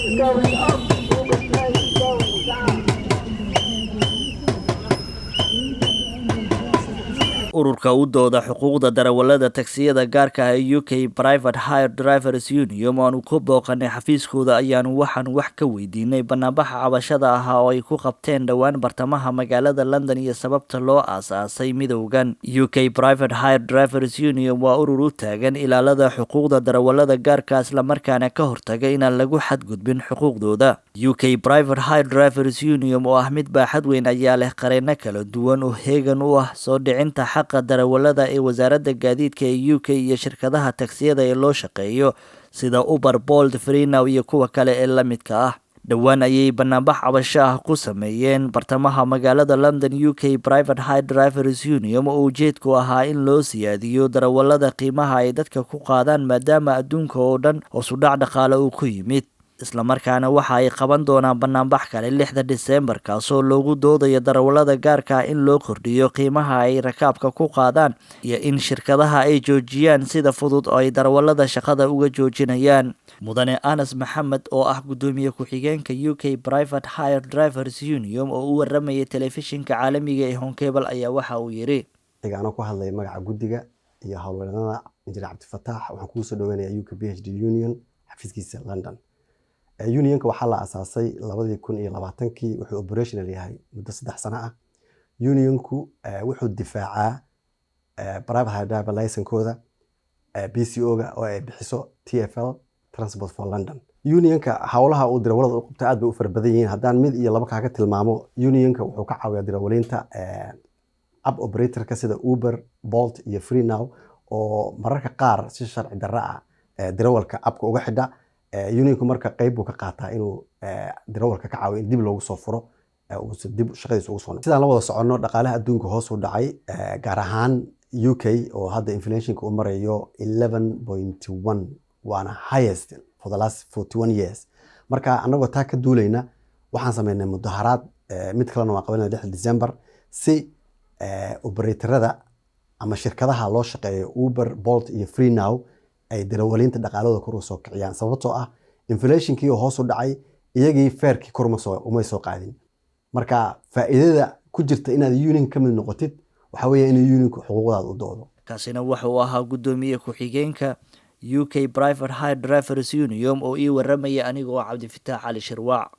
Going up, Uber train going down. ururka u dooda xuquuqda darawalada taksiyada gaarka ah ee UK Private Hire Drivers Union oo aanu ku booqanay xafiiskooda ayaanu waxaan wax ka weydiinay banaanbaxa cabashada ah oo ay ku qabteen dhowaan bartamaha magaalada London iyo sababta loo aasaasay midowgan. UK Private Hire Drivers Union waa urur u taagan ilaalada xuquuqda darawalada gaarka isla markaana ka hortaga inaan lagu xadgudbin xuquuqdooda. UK Private Hire Drivers Union oo ah mid baaxad weyn ayaa leh qareeno kala duwan oo heegan u ah soo dhicinta xaqa darawalada ee wasaaradda gaadiidka ee UK iyo shirkadaha taksiyada ee loo shaqeeyo sida Uber, Bolt, Freenow iyo kuwa kale ee la midka ah. dhowaan ayay banaanbax cabasho ah ku sameeyeen bartamaha magaalada London. UK Private Hire Drivers Union oo ujeedku ahaa in loo siyaadiyo darawalada qiimaha ay dadka ku qaadaan maadaama adduunka oo dhan hoos u dhac dhaqaale uu ku yimid. isla markaana waxa ay qaban doonaan banaanbax kale 6 December kaasoo loogu doodayo darawalada gaarka ah in loo kordhiyo qiimaha ay rakaabka ku qaadaan iyo in shirkadaha ay joojiyaan sida fudud oo ay darawalada shaqada uga joojinayaan. mudane Anas Maxamed oo ah gudoomiye ku-xigeenka UK Private Hire Drivers Union oo u waramayay telefishinka caalamiga ee Home Cable ayaa waxa uu yiri tigana ku hadlay magaca gudiga iyo hawlwadeennada Injineer Cabdifataax waxaan ku soo dhaweynayaa UK PhD Union xafiiskiisa London. Unionka waxaa la aasaasay 2020kii wuxuu operational yahay muddo 3 sano ah. Unionku wuxuu difaacaa private hire driver license-kooda PCO-ga oo ay bixiso TfL Transport for London. Unionka hawlaha uu darawalada u qabto aad bay u farabadan yihiin. haddaan mid iyo laba kaaga tilmaamo, Unionka wuxuu ka caawiyaa darawaliinta app operator-ka sida Uber, Bolt iyo Freenow oo mararka qaar si sharci darro ah darawalka appka uga xidha. Unionku marka qayb uu ka qaataa inuu darawalka ka caawiyo in dib loogu soo furo uu dib shaqadiisa ugu soo. sidaan la wada soconno dhaqaalaha adduunka hoos u dhacay gaar ahaan UK oo hadda inflationka uu marayo 11.1 waana highest for the last 41 years. marka anagoo taa ka duulayna waxaan sameynay mudaharaad mid kalena waa qabanay 6 December si operatorada ama shirkadaha loo shaqeeyo Uber, Bolt iyo Freenow ay darawaliinta dhaqaalada kor u soo kiciyaan sababtoo ah inflationkii oo hoos u dhacay iyagii fairkii kor uma soo qaadin. marka faa'iidada ku jirta inaad union ka mid noqotid waxa weeye in unionku xuquuqdaada u doodo. kaasina wuxuu ahaa gudoomiye ku-xigeenka UK Private Hire Drivers Union oo ii waramaya anigoo Cabdifataax Cali Shirwaac.